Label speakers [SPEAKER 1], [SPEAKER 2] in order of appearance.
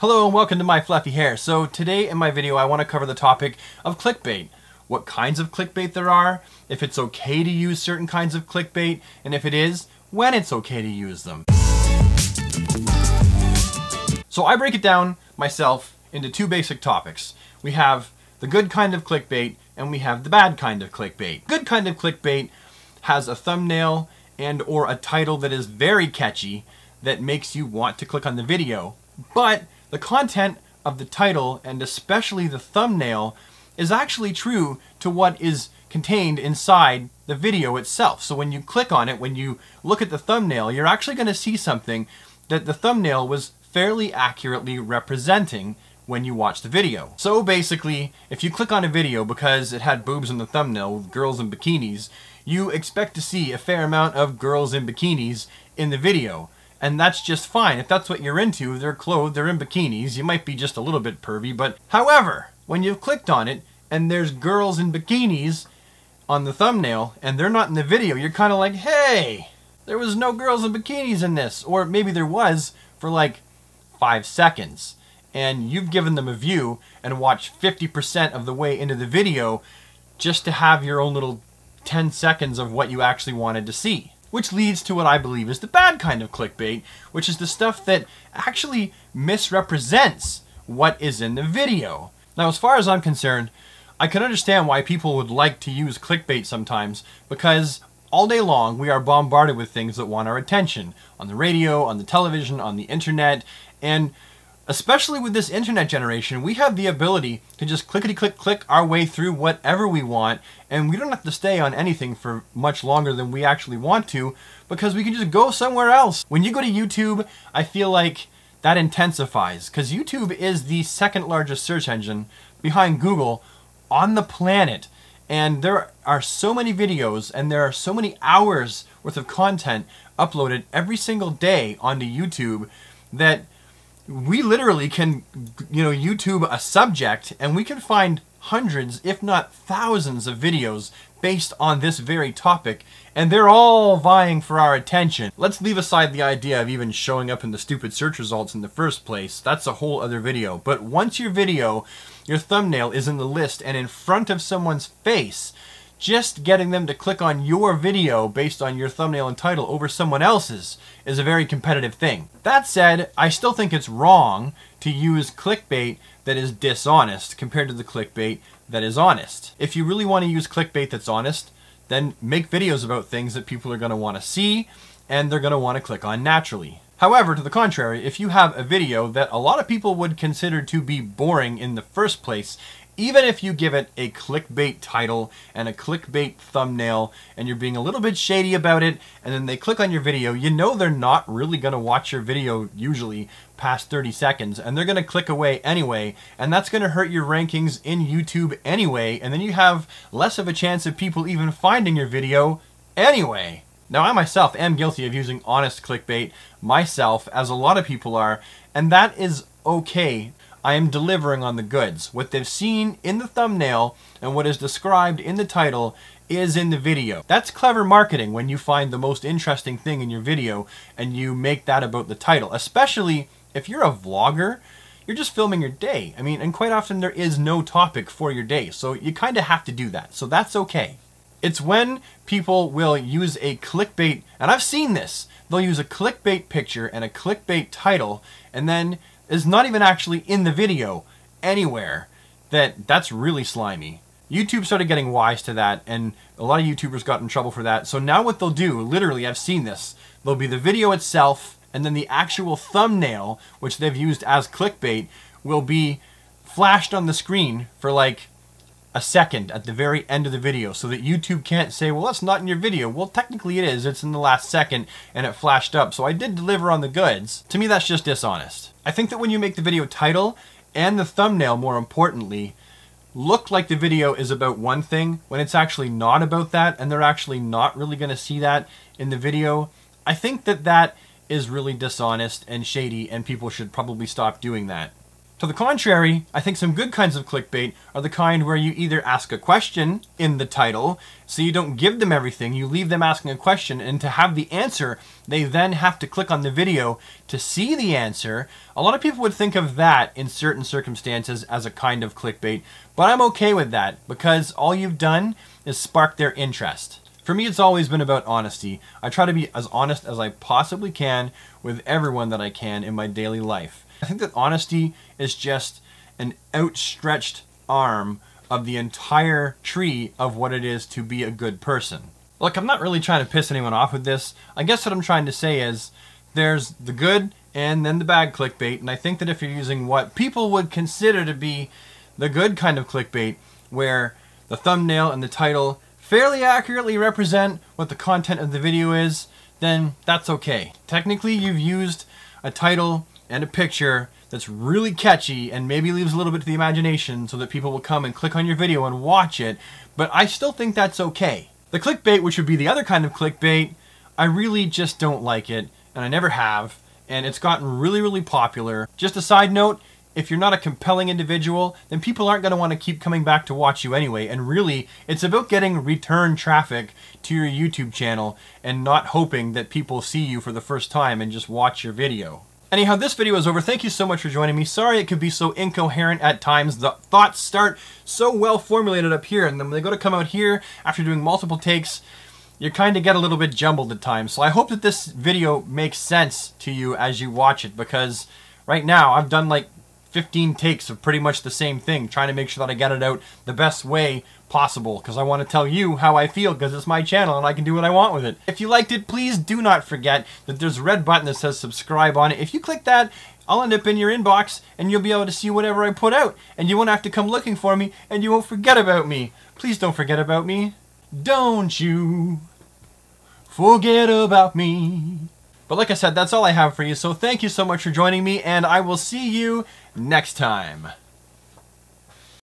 [SPEAKER 1] Hello and welcome to my fluffy hair. So today in my video I want to cover the topic of clickbait. What kinds of clickbait there are, if it's okay to use certain kinds of clickbait, and if it is, when it's okay to use them. So I break it down myself into two basic topics. We have the good kind of clickbait and we have the bad kind of clickbait. Good kind of clickbait has a thumbnail and or a title that is very catchy that makes you want to click on the video, but the content of the title, and especially the thumbnail, is actually true to what is contained inside the video itself. So when you click on it, when you look at the thumbnail, you're actually going to see something that the thumbnail was fairly accurately representing when you watch the video. So basically, if you click on a video because it had boobs in the thumbnail with girls in bikinis, you expect to see a fair amount of girls in bikinis in the video. And that's just fine. If that's what you're into, they're clothed, they're in bikinis, you might be just a little bit pervy, but however, when you've clicked on it and there's girls in bikinis on the thumbnail and they're not in the video, you're kind of like, hey, there was no girls in bikinis in this. Or maybe there was for like 5 seconds. And you've given them a view and watched 50% of the way into the video just to have your own little 10 seconds of what you actually wanted to see. Which leads to what I believe is the bad kind of clickbait, which is the stuff that actually misrepresents what is in the video. Now, as far as I'm concerned, I can understand why people would like to use clickbait sometimes, because all day long we are bombarded with things that want our attention. On the radio, on the television, on the internet, and especially with this internet generation, we have the ability to just clickety-click our way through whatever we want, and we don't have to stay on anything for much longer than we actually want to, because we can just go somewhere else. When you go to YouTube, I feel like that intensifies, because YouTube is the second largest search engine behind Google on the planet. And there are so many videos and there are so many hours worth of content uploaded every single day onto YouTube that we literally can, YouTube a subject and we can find hundreds, if not thousands of videos based on this very topic, and they're all vying for our attention. Let's leave aside the idea of even showing up in the stupid search results in the first place. That's a whole other video. But once your video, your thumbnail is in the list and in front of someone's face, just getting them to click on your video based on your thumbnail and title over someone else's is a very competitive thing. That said, I still think it's wrong to use clickbait that is dishonest compared to the clickbait that is honest. If you really want to use clickbait that's honest, then make videos about things that people are going to want to see and they're going to want to click on naturally. However, to the contrary, if you have a video that a lot of people would consider to be boring in the first place, even if you give it a clickbait title and a clickbait thumbnail and you're being a little bit shady about it, and then they click on your video, you know they're not really going to watch your video usually past 30 seconds, and they're going to click away anyway, and that's going to hurt your rankings in YouTube anyway, and then you have less of a chance of people even finding your video anyway. Now, I myself am guilty of using honest clickbait myself, as a lot of people are, and that is okay. I am delivering on the goods. What they've seen in the thumbnail and what is described in the title is in the video. That's clever marketing when you find the most interesting thing in your video and you make that about the title. Especially if you're a vlogger, you're just filming your day. I mean, and quite often there is no topic for your day, so you kind of have to do that. So that's okay. It's when people will use a clickbait, and I've seen this, they'll use a clickbait picture and a clickbait title, and then is not even actually in the video anywhere. That's really slimy. YouTube started getting wise to that, and a lot of YouTubers got in trouble for that. So now what they'll do, literally I've seen this, there'll be the video itself, and then the actual thumbnail, which they've used as clickbait, will be flashed on the screen for like a second at the very end of the video, so that YouTube can't say, well, that's not in your video. Well, technically it is. It's in the last second and it flashed up, so I did deliver on the goods. To me, that's just dishonest. I think that when you make the video title and the thumbnail, more importantly, look like the video is about one thing when it's actually not about that, and they're actually not really going to see that in the video, I think that that is really dishonest and shady, and people should probably stop doing that. To the contrary, I think some good kinds of clickbait are the kind where you either ask a question in the title, so you don't give them everything, you leave them asking a question, and to have the answer, they then have to click on the video to see the answer. A lot of people would think of that in certain circumstances as a kind of clickbait, but I'm okay with that because all you've done is spark their interest. For me, it's always been about honesty. I try to be as honest as I possibly can with everyone that I can in my daily life. I think that honesty is just an outstretched arm of the entire tree of what it is to be a good person. Look, I'm not really trying to piss anyone off with this. I guess what I'm trying to say is there's the good and then the bad clickbait, and I think that if you're using what people would consider to be the good kind of clickbait, where the thumbnail and the title fairly accurately represent what the content of the video is, then that's okay. Technically, you've used a title and a picture that's really catchy and maybe leaves a little bit to the imagination so that people will come and click on your video and watch it, but I still think that's okay. The clickbait, which would be the other kind of clickbait, I really just don't like it, and I never have, and it's gotten really, really popular. Just a side note, if you're not a compelling individual, then people aren't going to want to keep coming back to watch you anyway, and really, it's about getting return traffic to your YouTube channel and not hoping that people see you for the first time and just watch your video. Anyhow, this video is over. Thank you so much for joining me. Sorry it could be so incoherent at times. The thoughts start so well formulated up here, and then when they go to come out here after doing multiple takes, you kind of get a little bit jumbled at times. So I hope that this video makes sense to you as you watch it, because right now I've done like 15 takes of pretty much the same thing, trying to make sure that I get it out the best way possible, because I want to tell you how I feel, because it's my channel and I can do what I want with it. If you liked it, please do not forget that there's a red button that says subscribe on it. If you click that, I'll end up in your inbox and you'll be able to see whatever I put out, and you won't have to come looking for me, and you won't forget about me. Please don't forget about me. Don't you forget about me. But like I said, that's all I have for you, so thank you so much for joining me, and I will see you next time.